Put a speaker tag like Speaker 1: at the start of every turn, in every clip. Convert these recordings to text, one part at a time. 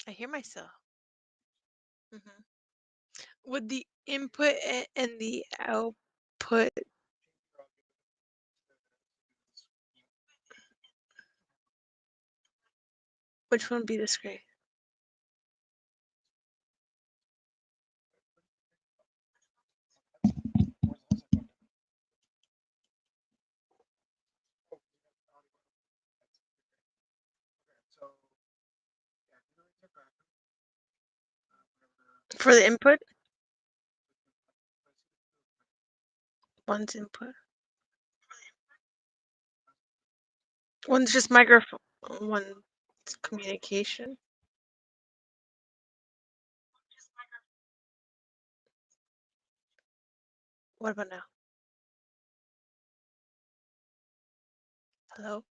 Speaker 1: I hear myself. Hmm. Would the input and the output, which one would be the screen? For the input, one's input. One's just microphone, one's communication. What about now? Hello?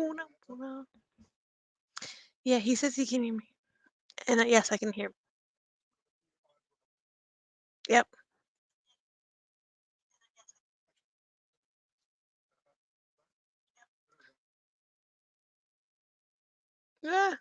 Speaker 1: Una, una. Yeah, he says he can hear me. And yes, I can hear. Yep. Yeah.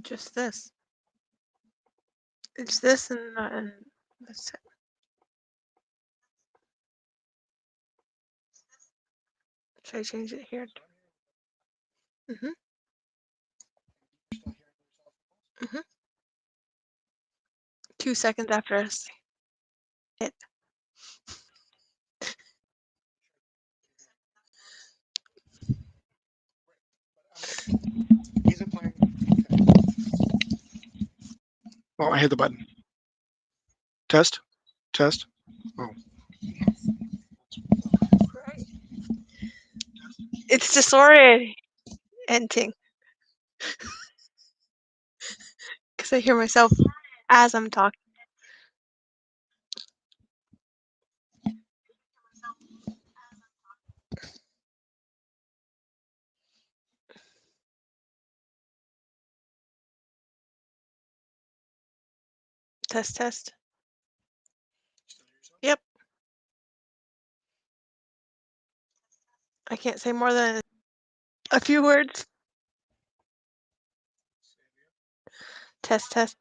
Speaker 1: Just this. It's this and that's it. Should I change it here? Mm-hmm. Mm-hmm. 2 seconds after I say it.
Speaker 2: He's applying. Oh, I hit the button. Test. Test. Oh.
Speaker 1: It's disorienting because I hear myself as I'm talking. Test, test. Yep. I can't say more than a few words. Test, test.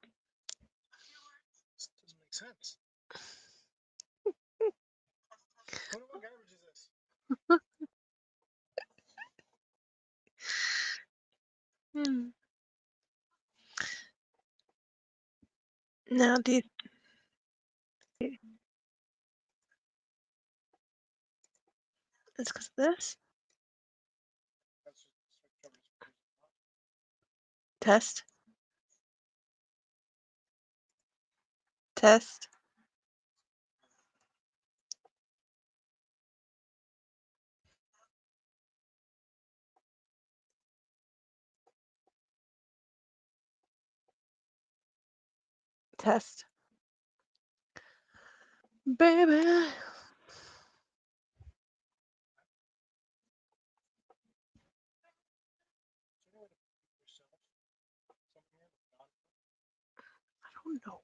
Speaker 2: This doesn't make sense. What garbage is this?
Speaker 1: Hmm. Now, do you, it's because of this? Test. Test. Test. Baby. I don't know.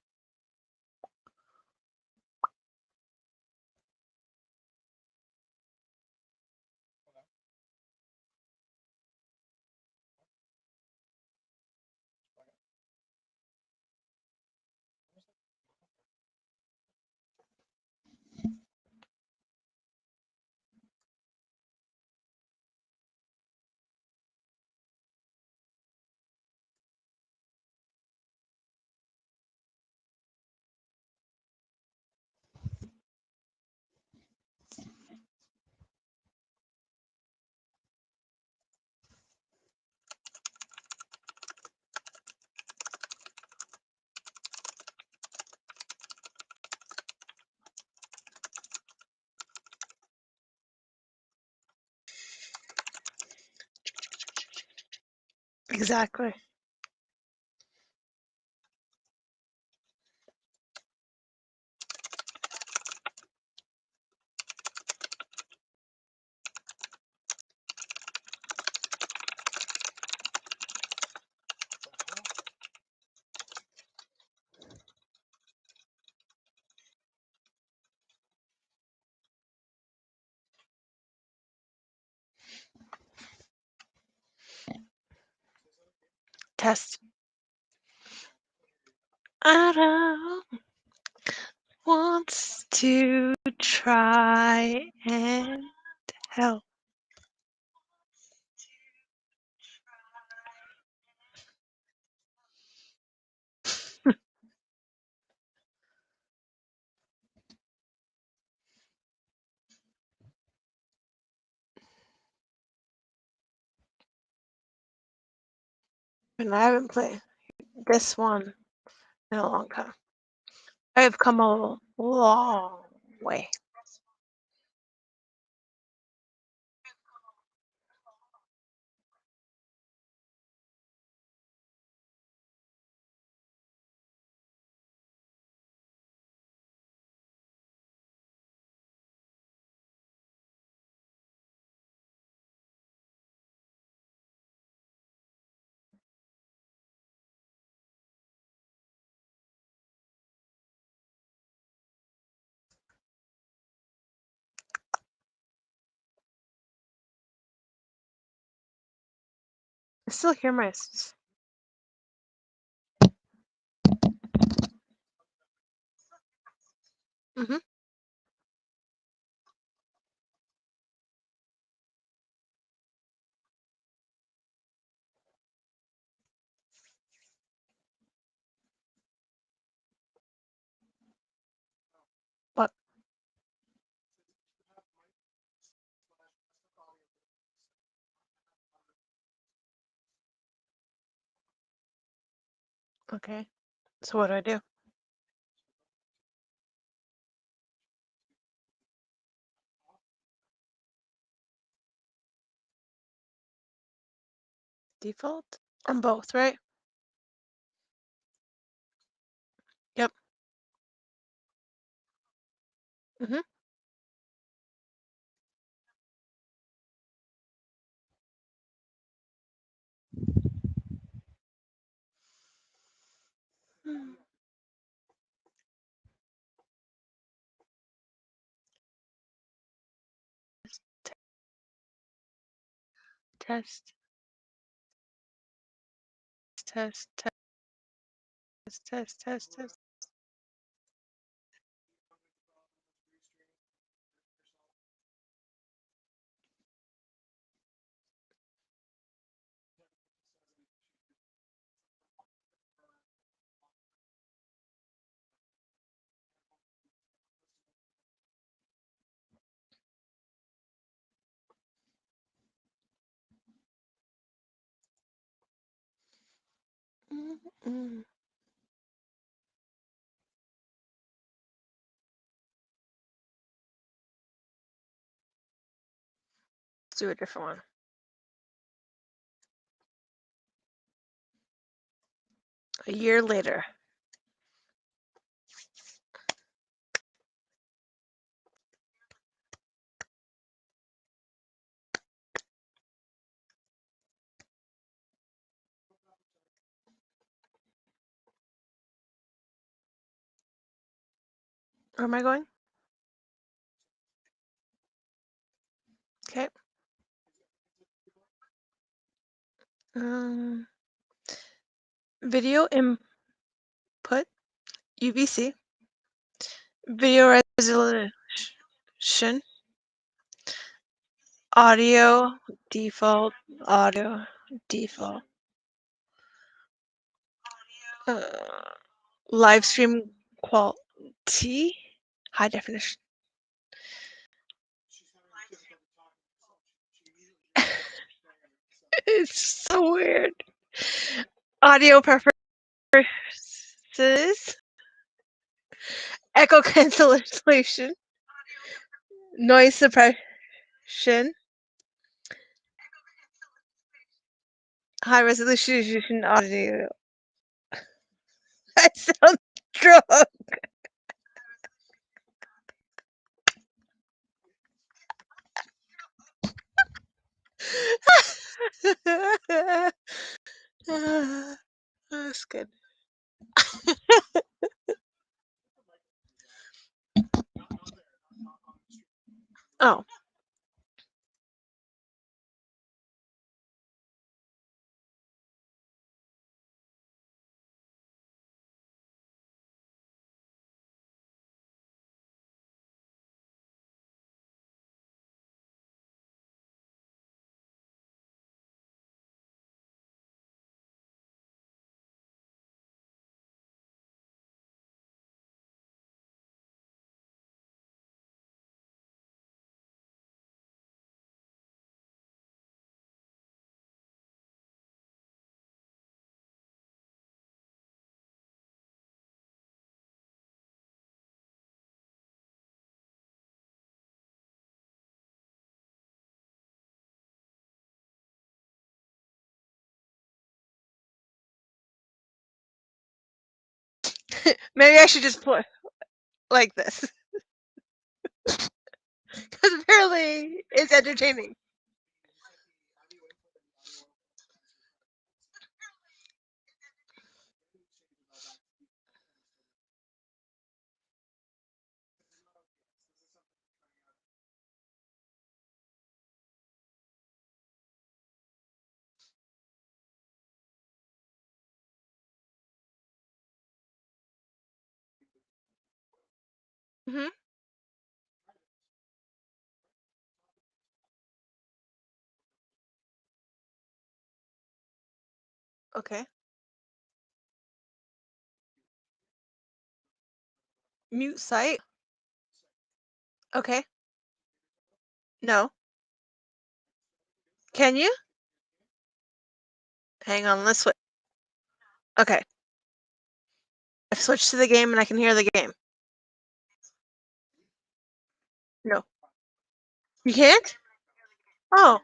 Speaker 1: Exactly. Test. Adam wants to try and help. And I haven't played this one in a long time. I have come a long way. I still hear my. Mm-hmm. What? Okay. So what do I do? Default? On both, right? Yep. Mm-hmm. Test, test, test. Mm-mm. Let's do a different one. A year later. Where am I going? Okay. Video input, UVC. Video resolution. Audio, default, audio, default. Live stream quality, high definition. It's so weird. Audio preferences, echo cancellation, noise suppression, high resolution audio. I sound drunk. That's good. Oh. Maybe I should just put like this. Because apparently it's entertaining. Hmm. Okay. Mute site. Okay. No. Can you? Hang on, let's switch. Okay. I've switched to the game and I can hear the game. No. You can't? Oh.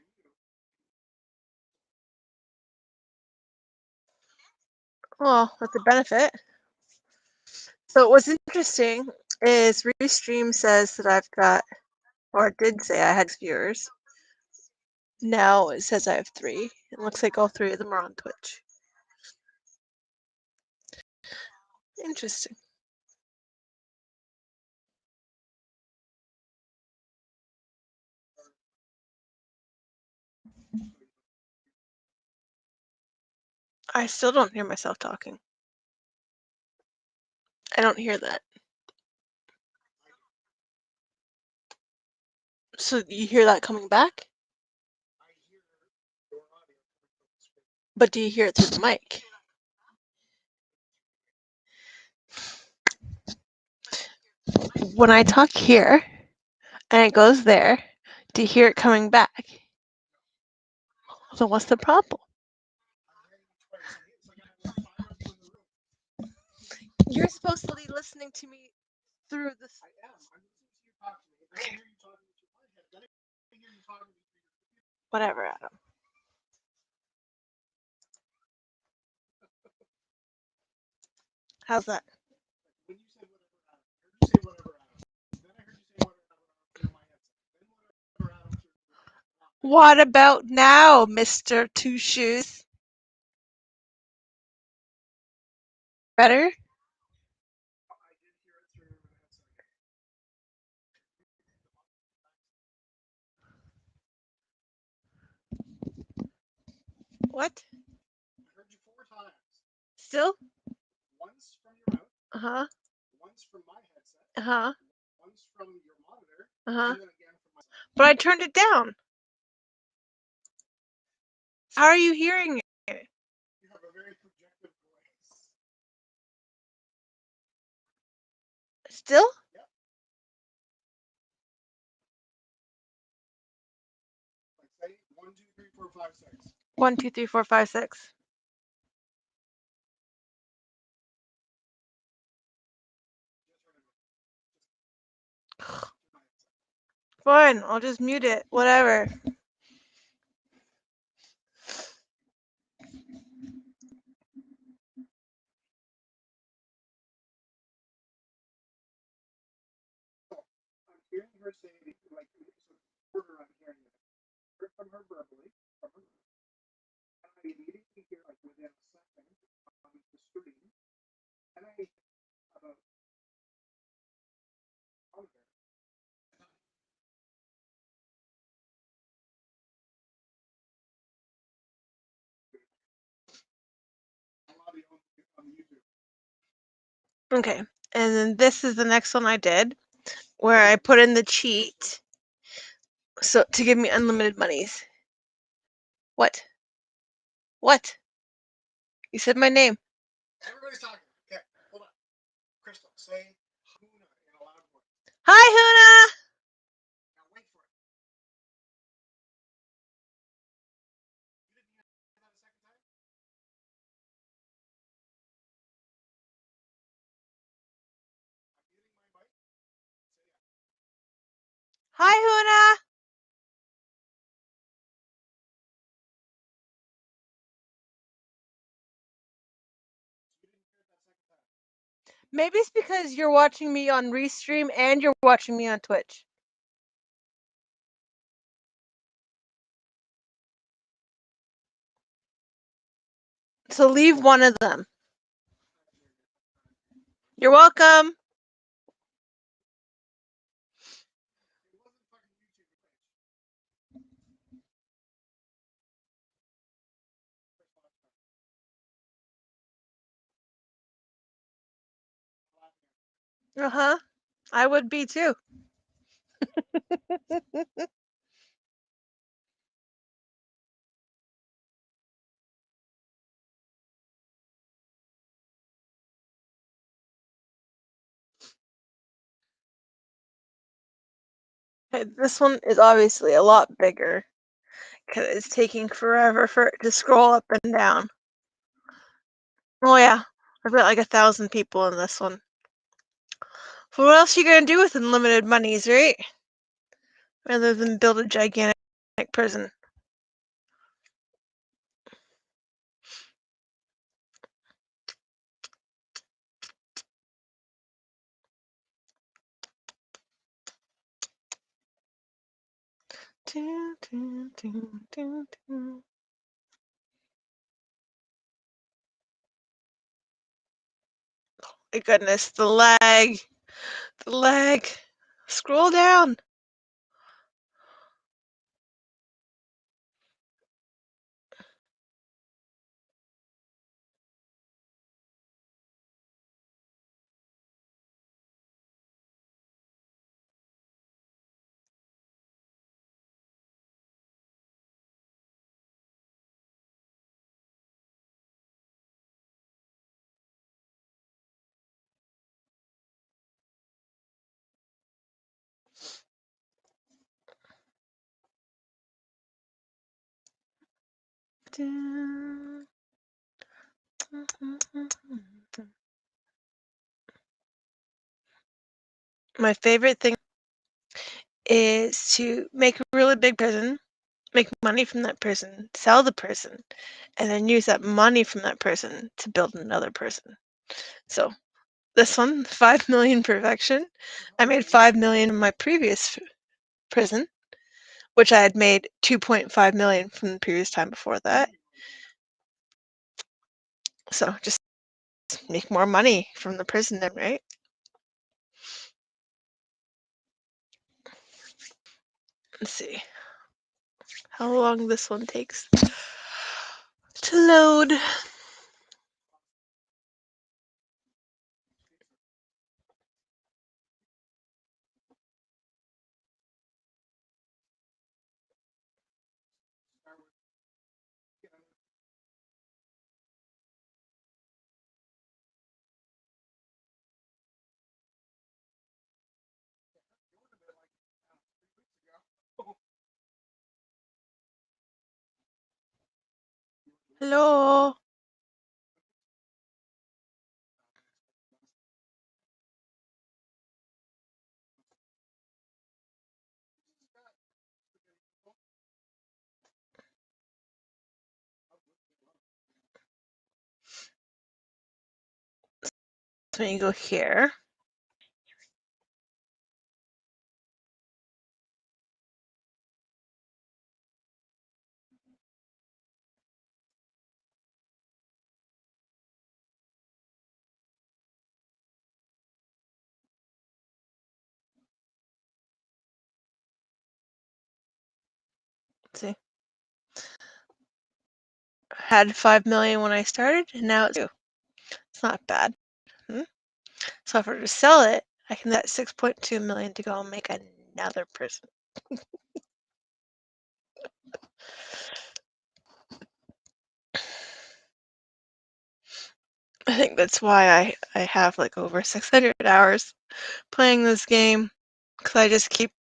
Speaker 1: Well, that's a benefit. So what's interesting is Restream says that I've got, or it did say I had viewers. Now it says I have 3. It looks like all 3 of them are on Twitch. Interesting. I still don't hear myself talking. I don't hear that. So you hear that coming back? But do you hear it through the mic? When I talk here and it goes there, do you hear it coming back? So what's the problem? You're supposed to be listening to me through this. Okay. Whatever, Adam. How's that? What about now, Mr. Two Shoes? Better? What? Still? Uh-huh. Uh-huh. Uh-huh. But I turned it down. How are you hearing it? Still? One, two, three, four, five, six. Fine, I'll just mute it. Whatever. Okay, and then this is the next one I did, where I put in the cheat so to give me unlimited monies. What? What? You said my name. Everybody's talking. Okay, hold on. Crystal, say Huna in a loud voice. Hi, Huna! Now wait for it. You didn't hear that a second time? I'm muting my mic. Say yeah. Hi, Huna! You didn't hear it that second time. Maybe it's because you're watching me on Restream and you're watching me on Twitch. So leave one of them. You're welcome. Uh-huh. I would be too. This one is obviously a lot bigger because it's taking forever for it to scroll up and down. Oh yeah, I've got like 1,000 people in this one. So what else are you gonna do with unlimited monies, right? Rather than build a gigantic prison. My goodness, the lag. The lag. Scroll down. My favorite thing is to make a really big prison, make money from that prison, sell the prison, and then use that money from that prison to build another prison. So this one, 5 million perfection. I made 5 million in my previous prison, which I had made 2.5 million from the previous time before that. So just make more money from the prison then, right? Let's see how long this one takes to load. Hello. So when you go here, see, had 5 million when I started, and now it's 2. It's not bad. So if I were to sell it, I can get 6.2 million to go and make another prison. I think that's why I have like over 600 hours playing this game, because I just keep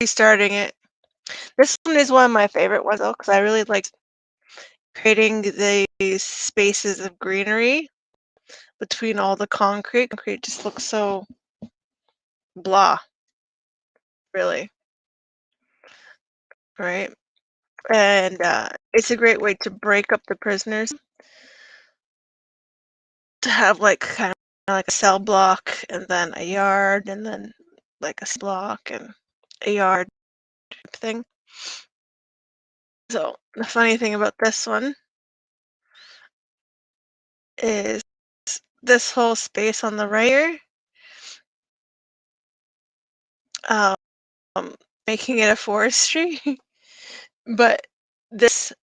Speaker 1: restarting it. This one is one of my favorite ones though, because I really like creating these spaces of greenery between all the concrete. Concrete just looks so blah, really, right? And it's a great way to break up the prisoners, to have like kind like a cell block and then a yard and then like a block and a yard thing. So the funny thing about this one is this whole space on the right here, um, making it a forestry, but this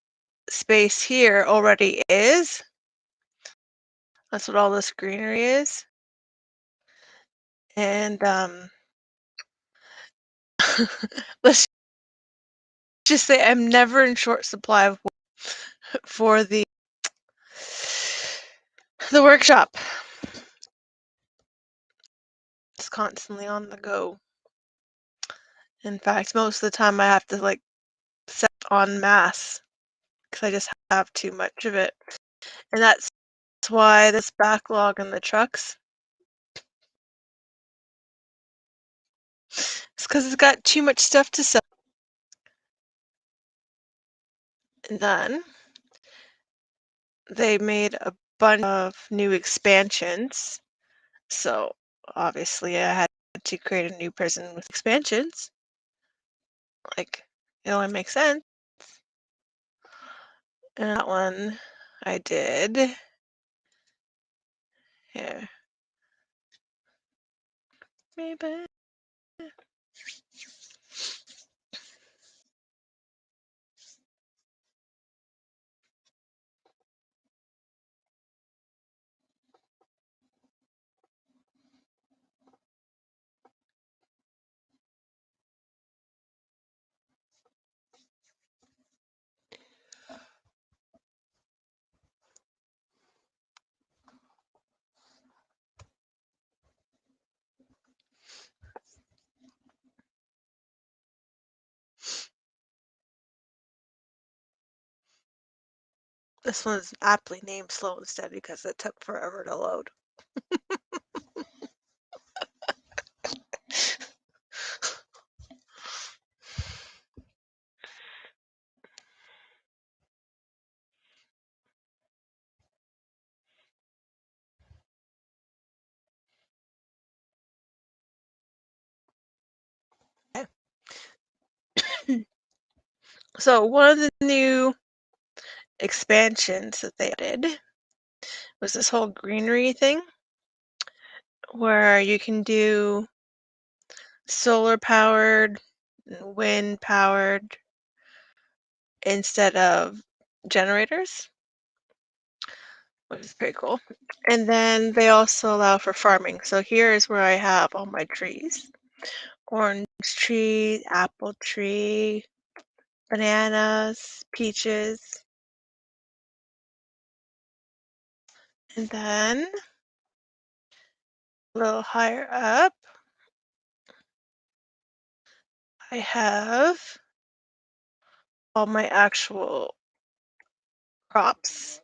Speaker 1: space here already is. That's what all this greenery is. And let's just say I'm never in short supply of wood for the workshop. It's constantly on the go. In fact, most of the time I have to like set en masse because I just have too much of it. And that's why this backlog in the trucks, it's because it's got too much stuff to sell. And then they made a bunch of new expansions. So obviously I had to create a new prison with expansions. Like, it only makes sense. And that one I did. Here. Maybe. This one's aptly named Slow and Steady because it took forever to load. So one of the new expansions that they did was this whole greenery thing where you can do solar powered, wind powered instead of generators, which is pretty cool. And then they also allow for farming. So here is where I have all my trees. Orange tree, apple tree, bananas, peaches. And then a little higher up, I have all my actual crops.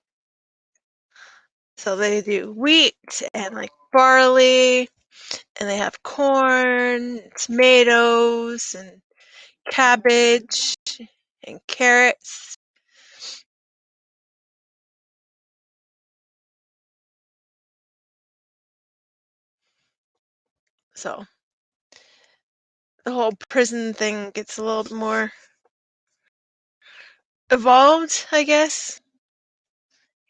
Speaker 1: So they do wheat and like barley, and they have corn, tomatoes, and cabbage, and carrots. So the whole prison thing gets a little bit more evolved, I guess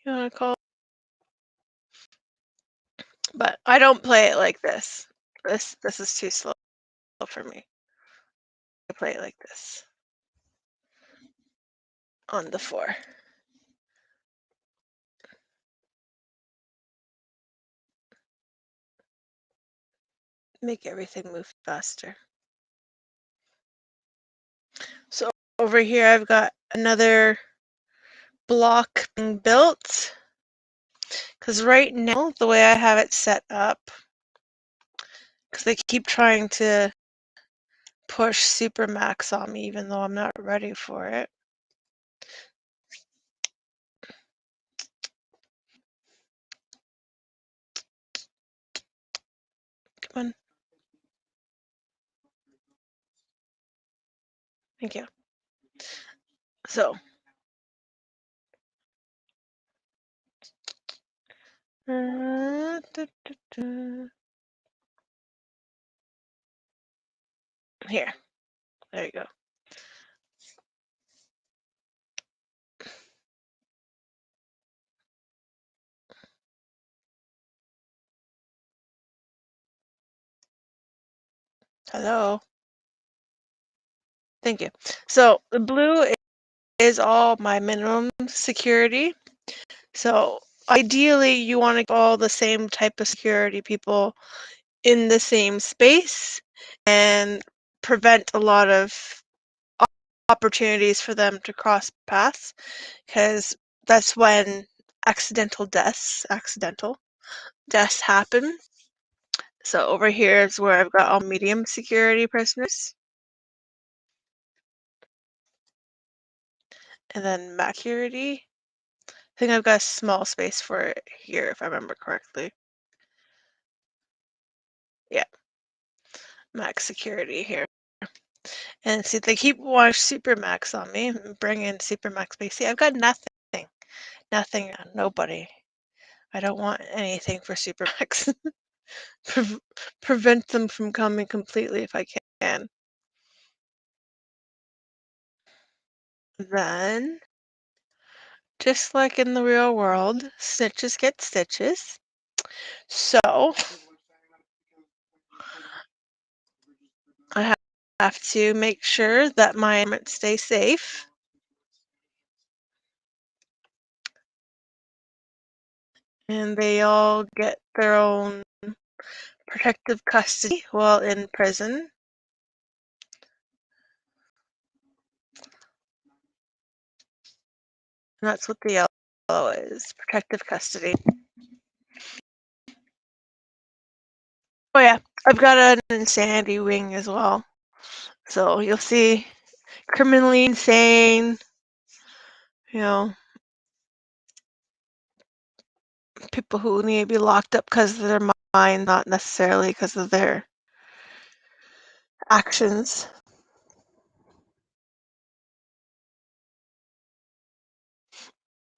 Speaker 1: you want to call it. But I don't play it like this. This is too slow for me. I play it like this on the 4. Make everything move faster. So over here I've got another block being built, because right now the way I have it set up, because they keep trying to push Supermax on me even though I'm not ready for it. Come on. Thank you. So Here, there you go. Hello. Thank you. So the blue is all my minimum security. So ideally, you want to get all the same type of security people in the same space and prevent a lot of opportunities for them to cross paths, because that's when accidental deaths happen. So over here is where I've got all medium security prisoners. And then Macurity. I think I've got a small space for it here, if I remember correctly. Yeah. Max security here. And see, they keep wanting Super Max on me, bring in Super Max base. See, I've got nothing. Nothing, nobody. I don't want anything for Super Max. Prevent them from coming completely if I can. Then, just like in the real world, snitches get stitches. So, I have to make sure that my environment stays safe. And they all get their own protective custody while in prison. And that's what the yellow is, protective custody. Oh yeah, I've got an insanity wing as well. So you'll see criminally insane, you know, people who need to be locked up because of their mind, not necessarily because of their actions.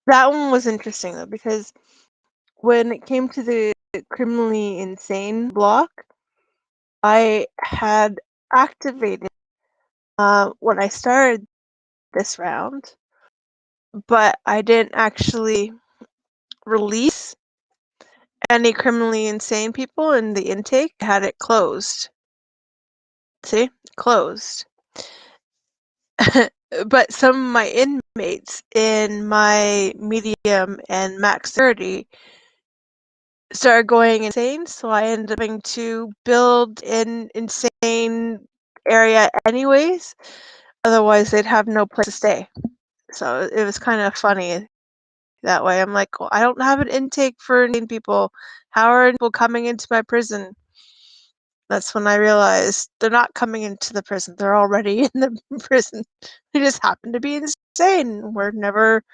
Speaker 1: That one was interesting though, because when it came to the criminally insane block, I had activated when I started this round, but I didn't actually release any criminally insane people in the intake. I had it closed. See? Closed. But some of my inmates in my medium and max 30 started going insane, so I ended up having to build an insane area anyways. Otherwise, they'd have no place to stay. So it was kind of funny that way. I'm like, well, I don't have an intake for insane people. How are people coming into my prison? That's when I realized they're not coming into the prison. They're already in the prison. They just happen to be insane. Were never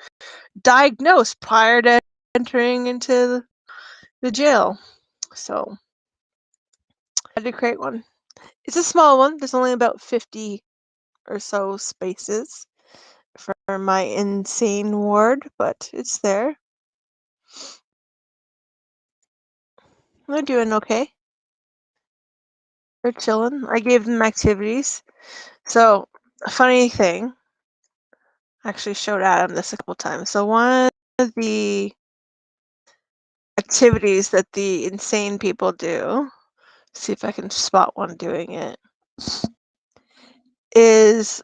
Speaker 1: diagnosed prior to entering into the jail. So I had to create one. It's a small one. There's only about 50 or so spaces for my insane ward, but it's there. They're doing okay. They're chilling. I gave them activities. So, a funny thing, I actually showed Adam this a couple times. So, one of the activities that the insane people do, see if I can spot one doing it, is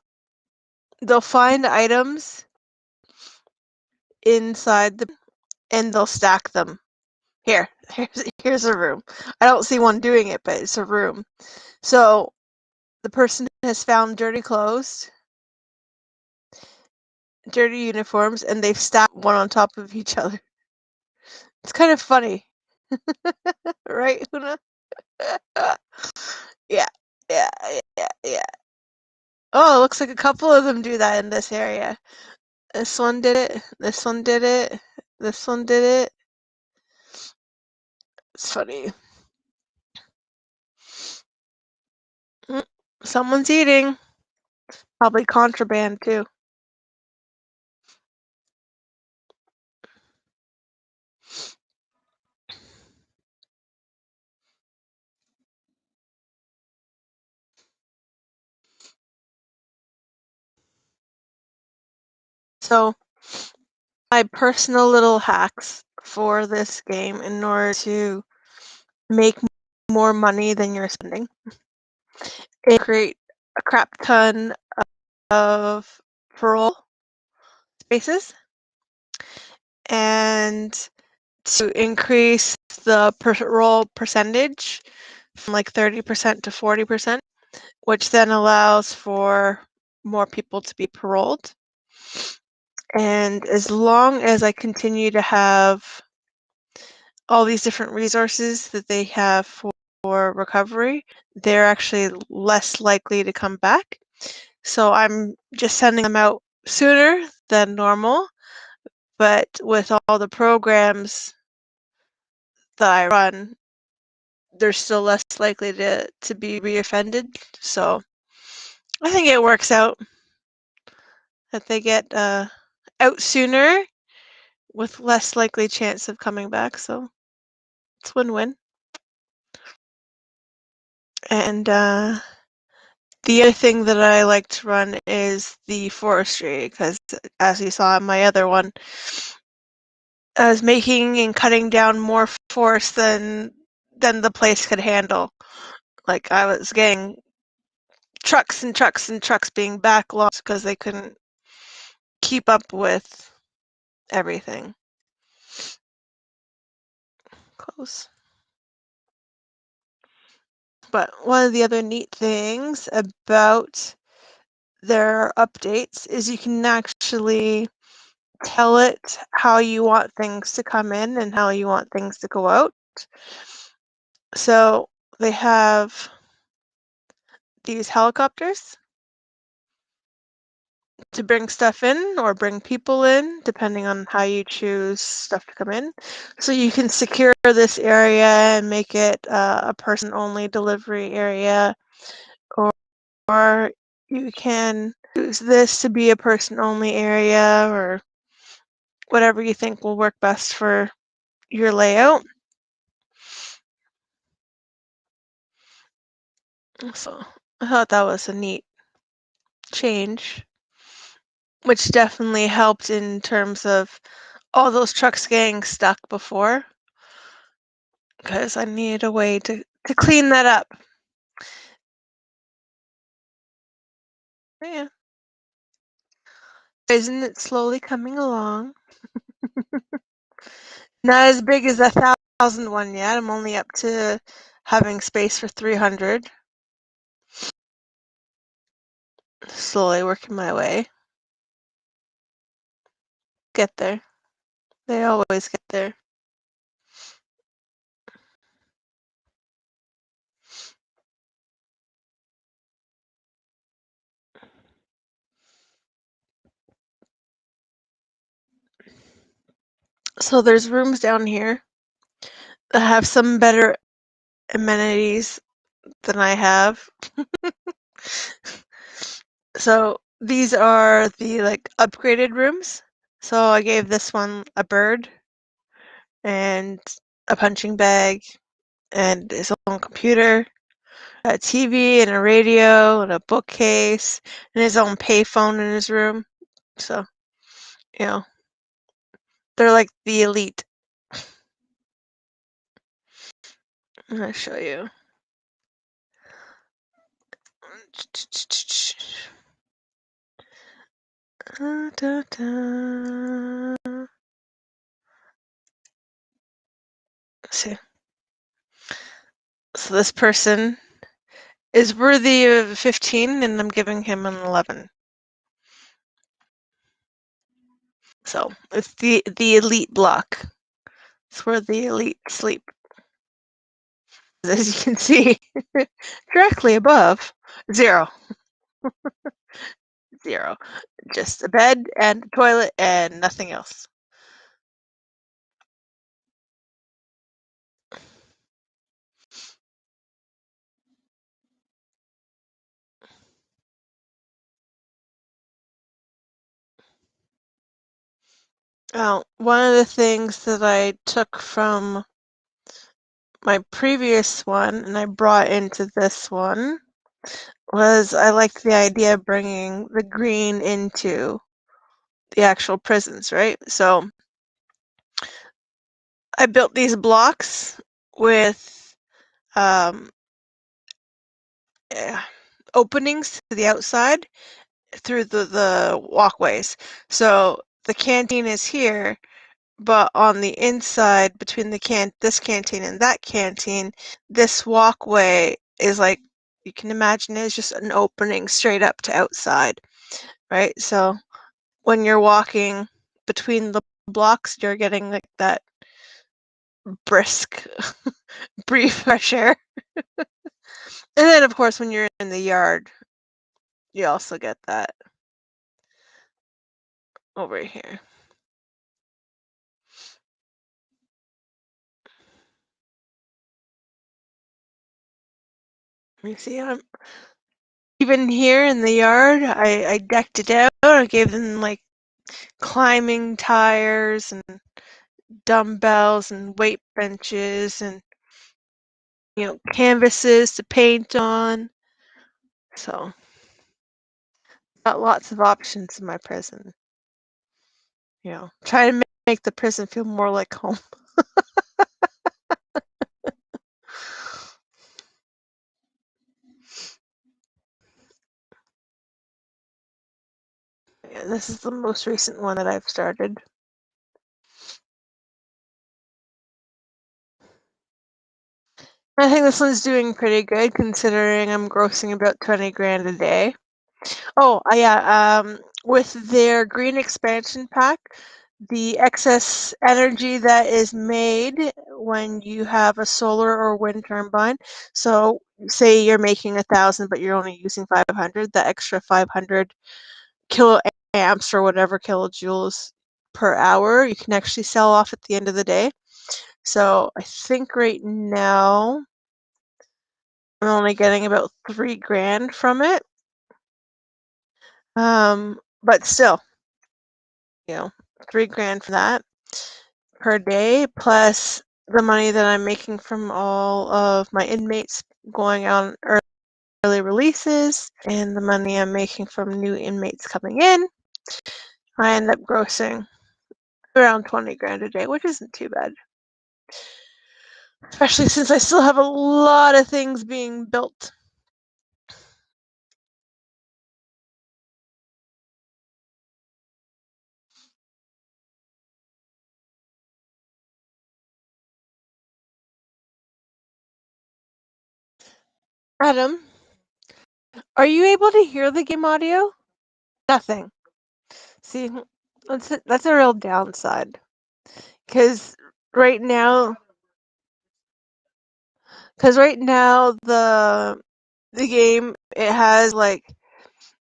Speaker 1: they'll find items inside the and they'll stack them. Here's a room. I don't see one doing it, but it's a room. So the person has found dirty clothes, dirty uniforms, and they've stacked one on top of each other. It's kind of funny. Right, Huna? Yeah, yeah. Oh, it looks like a couple of them do that in this area. This one did it. This one did it. This one did it. It's funny. Someone's eating. Probably contraband too. So my personal little hacks for this game in order to make more money than you're spending is create a crap ton of parole spaces and to increase the parole percentage from like 30% to 40%, which then allows for more people to be paroled. And as long as I continue to have all these different resources that they have for recovery, they're actually less likely to come back. So I'm just sending them out sooner than normal, but with all the programs that I run, they're still less likely to be reoffended. So I think it works out that they get out sooner with less likely chance of coming back. So it's win-win. And the other thing that I like to run is the forestry, because as you saw in my other one, I was making and cutting down more forest than the place could handle. Like I was getting trucks and trucks and trucks being backlogged because they couldn't keep up with everything. Close. But one of the other neat things about their updates is you can actually tell it how you want things to come in and how you want things to go out. So they have these helicopters to bring stuff in or bring people in, depending on how you choose stuff to come in. So you can secure this area and make it a person-only delivery area, or you can use this to be a person-only area, or whatever you think will work best for your layout. So I thought that was a neat change, which definitely helped in terms of all those trucks getting stuck before, because I needed a way to clean that up. Yeah. Isn't it slowly coming along? Not as big as the 1,000 one yet. I'm only up to having space for 300. Slowly working my way. Get there. They always get there. So there's rooms down here that have some better amenities than I have. So these are the like upgraded rooms. So I gave this one a bird and a punching bag and his own computer, a TV and a radio and a bookcase and his own payphone in his room. So, you know, they're like the elite. I'm gonna show you. Da, da. See. So this person is worthy of 15 and I'm giving him an 11. So it's the elite block. It's where the elite sleep. As you can see, directly above, 0. 0. Just a bed and a toilet and nothing else. One of the things that I took from my previous one and I brought into this one was I liked the idea of bringing the green into the actual prisons, right? So I built these blocks with um, eh, openings to the outside through the walkways. So the canteen is here, but on the inside between this canteen and that canteen, this walkway is like, you can imagine it's just an opening straight up to outside, right? So when you're walking between the blocks, you're getting like that brisk, brief fresh air. And then of course when you're in the yard, you also get that over here. You see, even here in the yard, I decked it out. I gave them like climbing tires and dumbbells and weight benches and, you know, canvases to paint on. So got lots of options in my prison. You know, try to make the prison feel more like home. Yeah, this is the most recent one that I've started. I think this one's doing pretty good considering I'm grossing about 20 grand a day. Oh, yeah, with their green expansion pack, the excess energy that is made when you have a solar or wind turbine, so say you're making 1,000 but you're only using 500, the extra 500 kiloamps or whatever kilojoules per hour, you can actually sell off at the end of the day. So I think right now I'm only getting about 3 grand from it. But still, you know, 3 grand for that per day, plus the money that I'm making from all of my inmates going on early releases and the money I'm making from new inmates coming in. I end up grossing around 20 grand a day, which isn't too bad. Especially since I still have a lot of things being built. Adam, are you able to hear the game audio? Nothing. See, that's a real downside. Because right now, the game, it has like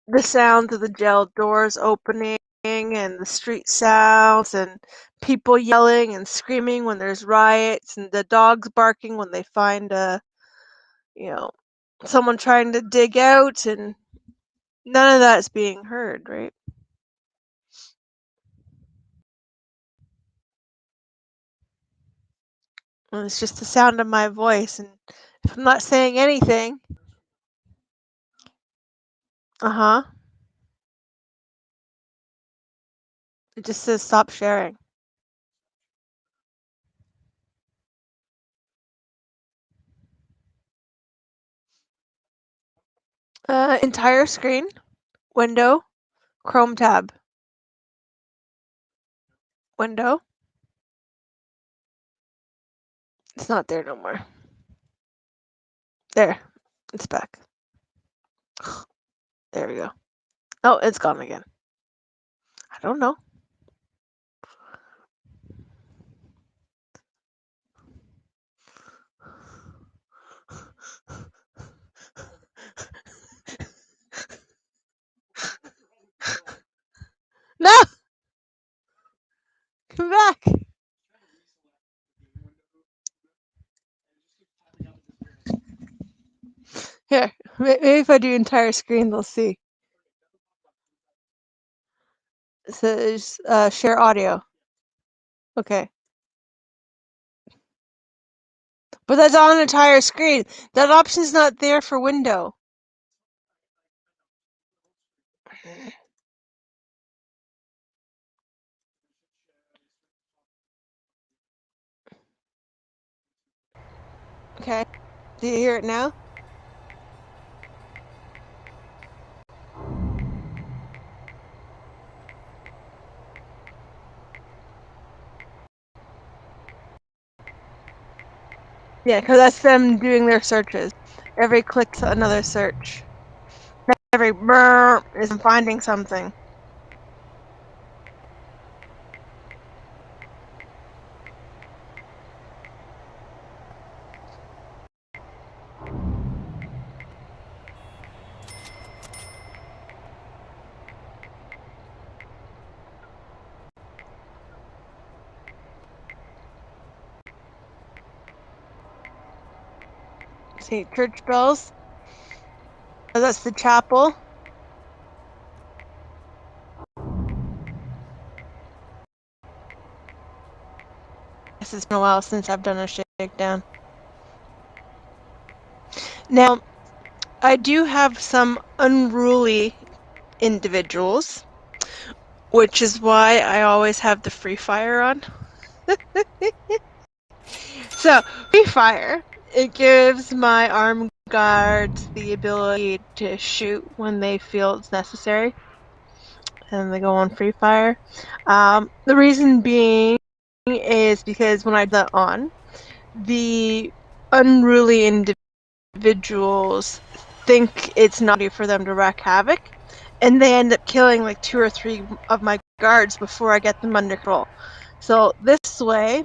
Speaker 1: the sounds of the jail doors opening and the street sounds and people yelling and screaming when there's riots and the dogs barking when they find you know, someone trying to dig out, and none of that's being heard, right? And it's just the sound of my voice, and if I'm not saying anything, uh-huh, it just says stop sharing. Entire screen, window, Chrome tab, window. It's not there no more. There, it's back. There we go. Oh, it's gone again. I don't know. No! Come back! Here, maybe if I do entire screen, they'll see. It says share audio. Okay. But that's on entire screen. That option's not there for window. Okay. Do you hear it now? Yeah, because that's them doing their searches. Every click's another search. Every brr is finding something. See, church bells. Oh, that's the chapel. This has been a while since I've done a shakedown. Now, I do have some unruly individuals, which is why I always have the free fire on. So, free fire, it gives my armed guards the ability to shoot when they feel it's necessary, and they go on free fire. The reason being is because when I put that on, the unruly individuals think it's naughty for them to wreak havoc, and they end up killing like 2 or 3 of my guards before I get them under control. So this way,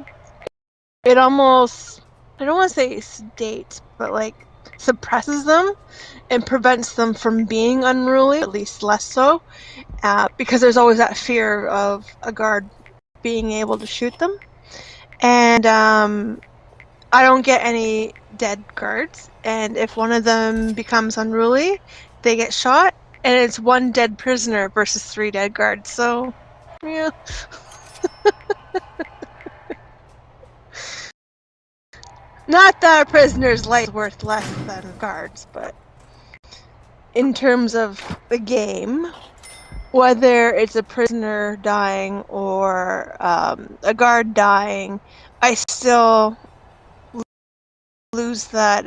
Speaker 1: it almost, I don't want to say sedates, but like suppresses them and prevents them from being unruly, at least less so, because there's always that fear of a guard being able to shoot them. And I don't get any dead guards, and if one of them becomes unruly, they get shot, and it's 1 dead prisoner versus 3 dead guards, so yeah. Not that a prisoner's life is worth less than guards, but in terms of the game, whether it's a prisoner dying or a guard dying, I still lose that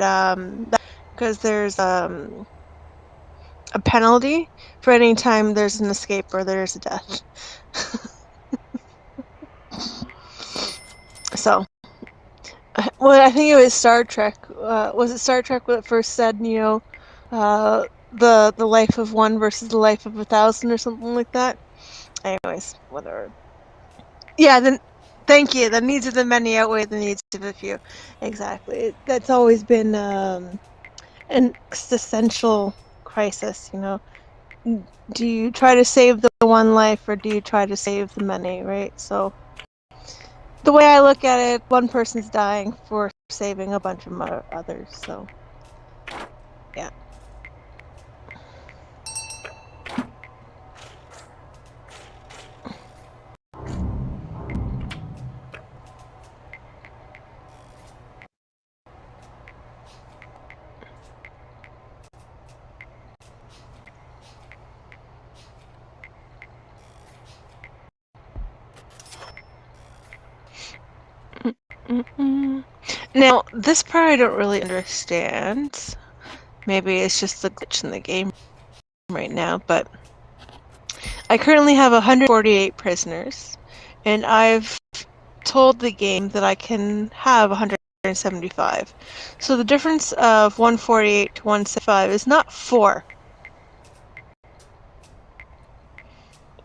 Speaker 1: because there's a penalty for any time there's an escape or there's a death. So, well, I think it was Star Trek. Was it Star Trek that first said, the life of one versus the life of 1,000 or something like that? Anyways, whatever. Yeah, then thank you. The needs of the many outweigh the needs of the few. Exactly. That's always been an existential crisis, Do you try to save the one life or do you try to save the many, right? So the way I look at it, one person's dying for saving a bunch of others, so yeah. Now, this part I don't really understand. Maybe it's just a glitch in the game right now, but I currently have 148 prisoners, and I've told the game that I can have 175. So the difference of 148 to 175 is not 4.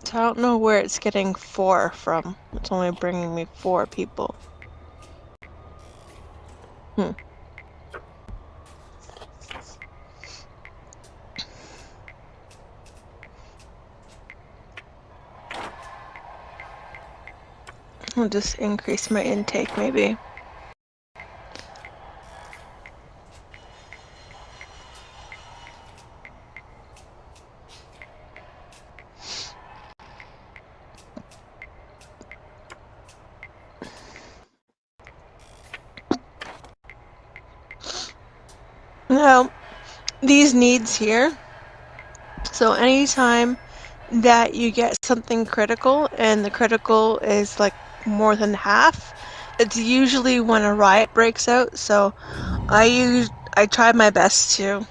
Speaker 1: So I don't know where it's getting 4 from. It's only bringing me 4 people. I'll just increase my intake, maybe. Now, these needs here, so anytime that you get something critical, and the critical is like more than half, it's usually when a riot breaks out. So I try my best to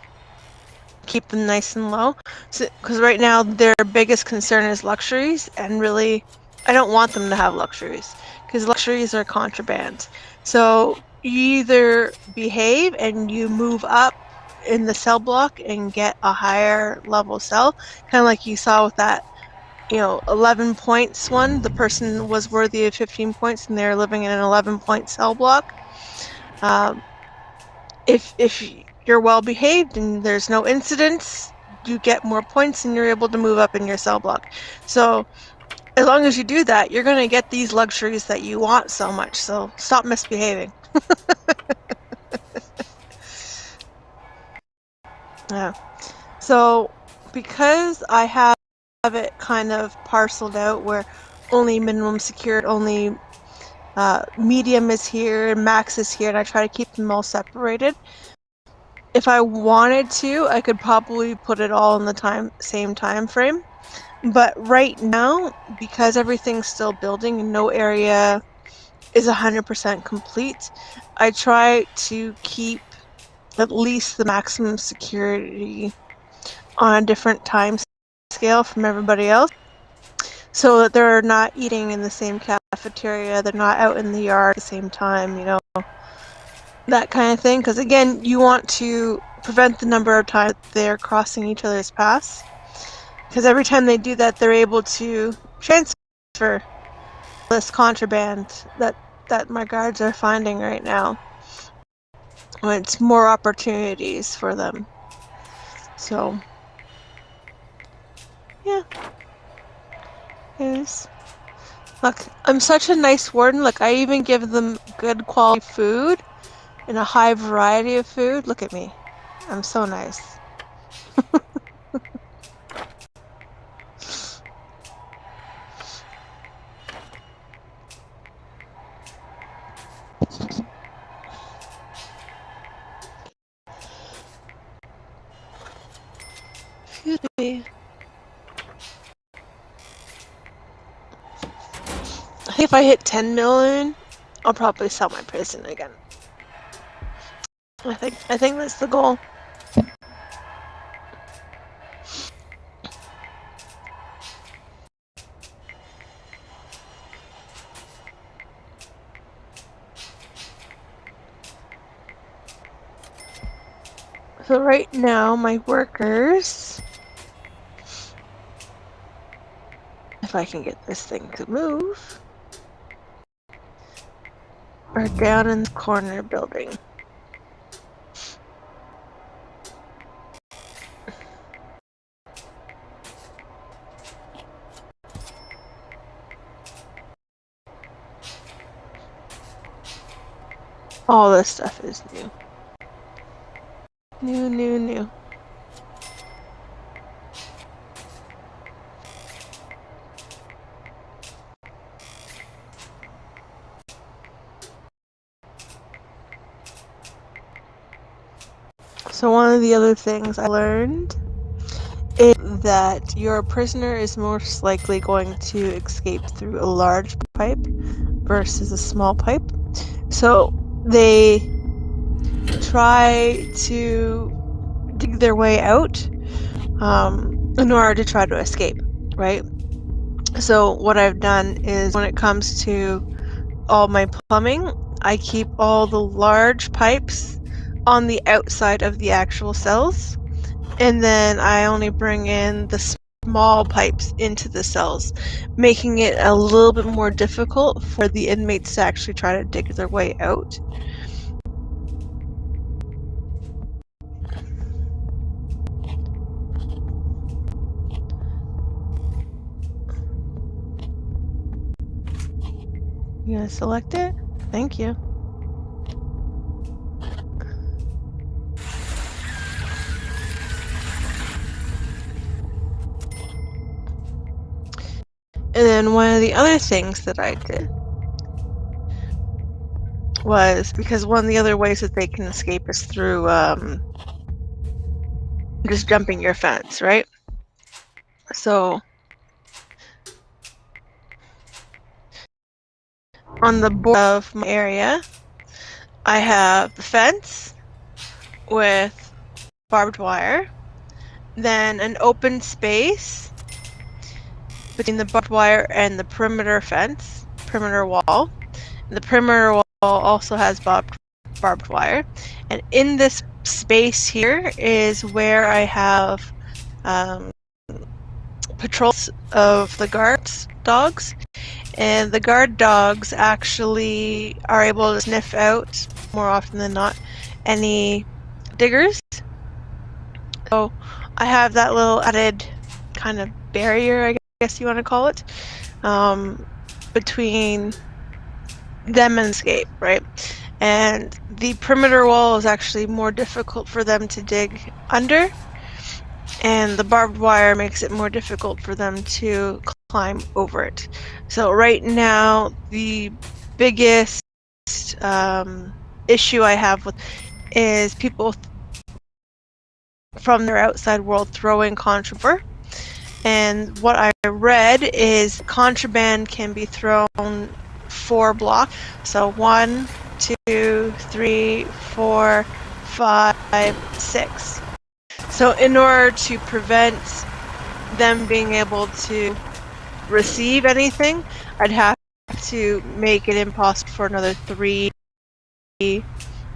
Speaker 1: keep them nice and low, because right now their biggest concern is luxuries, and really, I don't want them to have luxuries, because luxuries are contraband. So you either behave and you move up in the cell block and get a higher level cell, kind of like you saw with that, 11 points one. The person was worthy of 15 points, and they're living in an 11-point cell block. If you're well behaved and there's no incidents, you get more points and you're able to move up in your cell block. So as long as you do that, you're going to get these luxuries that you want so much. So stop misbehaving. Yeah. So because I have it kind of parceled out where only minimum secured, only medium is here, and max is here, and I try to keep them all separated. If I wanted to, I could probably put it all in the same time frame. But right now, because everything's still building and no area is 100% complete, I try to keep at least the maximum security on a different time scale from everybody else, so that they're not eating in the same cafeteria, they're not out in the yard at the same time, that kind of thing. Because again, you want to prevent the number of times they're crossing each other's paths. Because every time they do that, they're able to transfer this contraband that my guards are finding right now. It's more opportunities for them. So, yeah. Look, I'm such a nice warden. Look, I even give them good quality food and a high variety of food. Look at me. I'm so nice. Excuse me. I think if I hit 10 million, I'll probably sell my prison again. I think that's the goal. So right now, my workers, if I can get this thing to move, are down in the corner building. All this stuff is new. New. So one of the other things I learned is that your prisoner is most likely going to escape through a large pipe versus a small pipe. So they try to dig their way out in order to try to escape, right? So what I've done is when it comes to all my plumbing, I keep all the large pipes on the outside of the actual cells, and then I only bring in the small pipes into the cells, making it a little bit more difficult for the inmates to actually try to dig their way out. You gonna select it? Thank you. And then one of the other things that I did was, because one of the other ways that they can escape is through just jumping your fence, right? So on the border of my area, I have the fence, with barbed wire, then an open space between the barbed wire and the perimeter wall. The perimeter wall also has barbed wire, and in this space here is where I have patrols of the guards dogs, and the guard dogs actually are able to sniff out, more often than not, any diggers. So I have that little added kind of barrier, I guess you want to call it, between them and escape, right? And the perimeter wall is actually more difficult for them to dig under, and the barbed wire makes it more difficult for them to climb over it. So right now, the biggest issue I have with is people from their outside world throwing contraband. And what I read is contraband can be thrown 4 blocks. So 1, 2, 3, 4, 5, 6. So in order to prevent them being able to receive anything, I'd have to make it impossible for another 3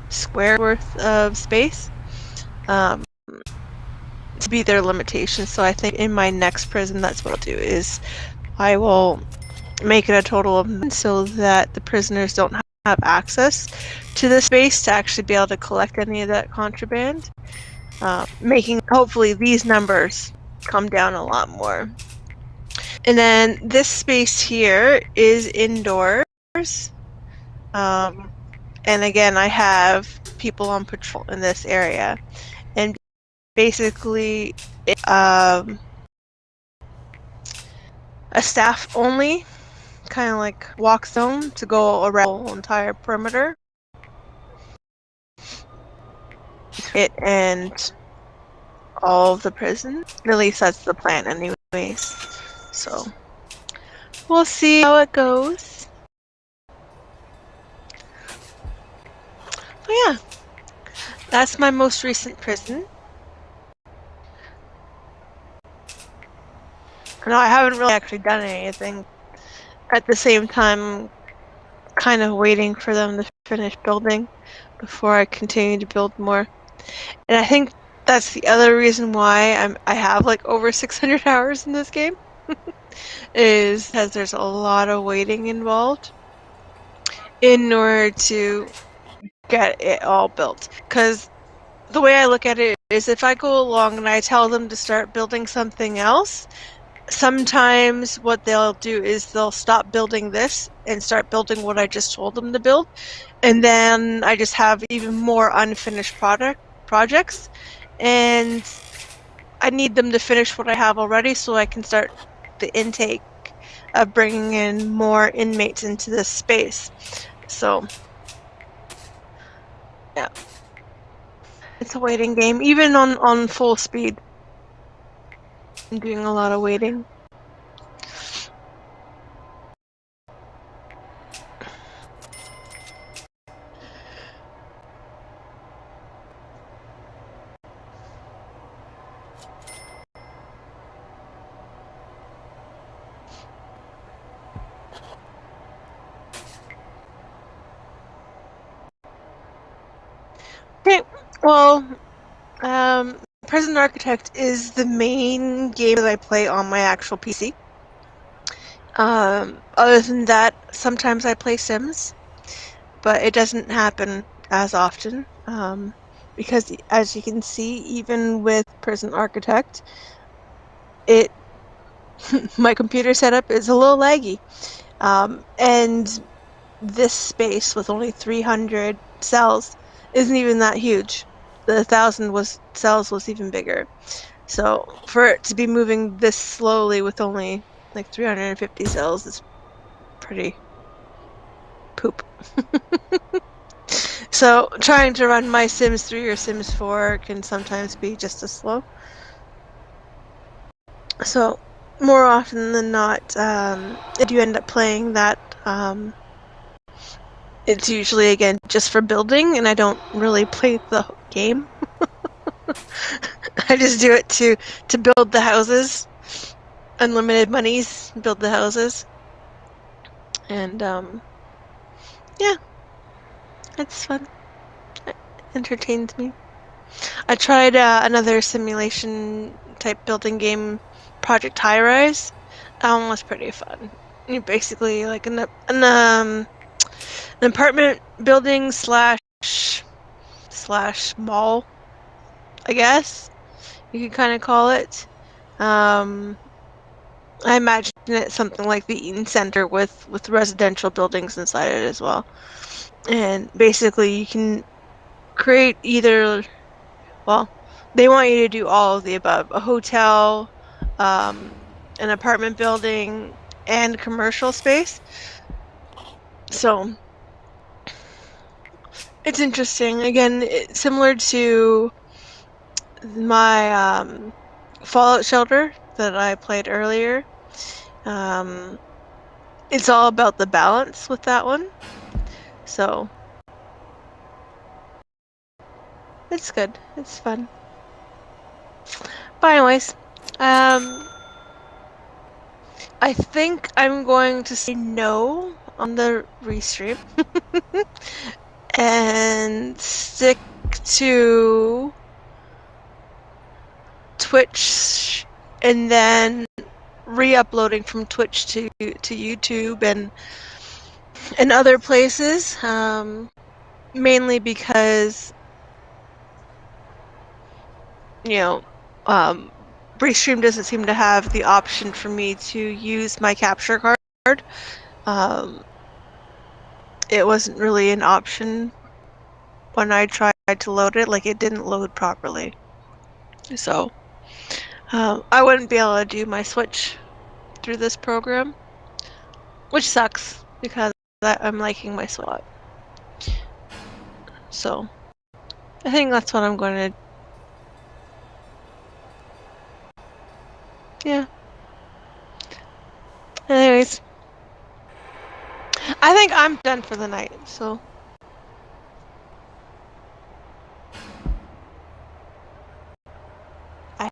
Speaker 1: square worth of space to be their limitation. So I think in my next prison, that's what I'll do, is I will make it a total of 9 so that the prisoners don't have access to the space to actually be able to collect any of that contraband, making hopefully these numbers come down a lot more. And then this space here is indoors, and again I have people on patrol in this area, and basically a staff only kind of like walk zone to go around the entire perimeter. It and all of the prison. At least that's the plan anyways. So we'll see how it goes. But yeah, that's my most recent prison. No, I haven't really actually done anything. At the same time, kind of waiting for them to finish building before I continue to build more. And I think that's the other reason why I have like over 600 hours in this game, is because there's a lot of waiting involved in order to get it all built. Because the way I look at it is, if I go along and I tell them to start building something else, sometimes what they'll do is they'll stop building this and start building what I just told them to build, and then I just have even more unfinished projects, and I need them to finish what I have already so I can start the intake of bringing in more inmates into this space. So yeah, it's a waiting game, even on full speed. I'm doing a lot of waiting. Okay, well, Prison Architect is the main game that I play on my actual PC. Other than that, sometimes I play Sims, but it doesn't happen as often, because as you can see, even with Prison Architect, my computer setup is a little laggy, and this space with only 300 cells isn't even that huge. The 1,000 cells was even bigger. So for it to be moving this slowly with only like 350 cells is pretty poop. So trying to run my Sims 3 or Sims 4 can sometimes be just as slow. So more often than not, if you end up playing that, it's usually, again, just for building, and I don't really play the game. I just do it to build the houses. Unlimited monies, build the houses. And yeah, it's fun. It entertains me. I tried another simulation type building game, Project High Rise. That one was pretty fun. You basically like an apartment building slash mall, I guess you could kind of call it. Um, I imagine it's something like the Eaton Center with residential buildings inside it as well. And basically, you can create either, well, they want you to do all of the above: a hotel, um, an apartment building, and commercial space. So it's interesting. Again, similar to my Fallout Shelter that I played earlier. Um, it's all about the balance with that one. So it's good. It's fun. But anyways, I think I'm going to say no on the restream and stick to Twitch and then re-uploading from Twitch to YouTube and other places. Mainly because you know, Restream doesn't seem to have the option for me to use my capture card. Um, it wasn't really an option when I tried to load it, like it didn't load properly. So I wouldn't be able to do my Switch through this program, which sucks because I'm liking my SWAT. So I think that's what I'm going to. Yeah. Anyways, I think I'm done for the night. So. Bye.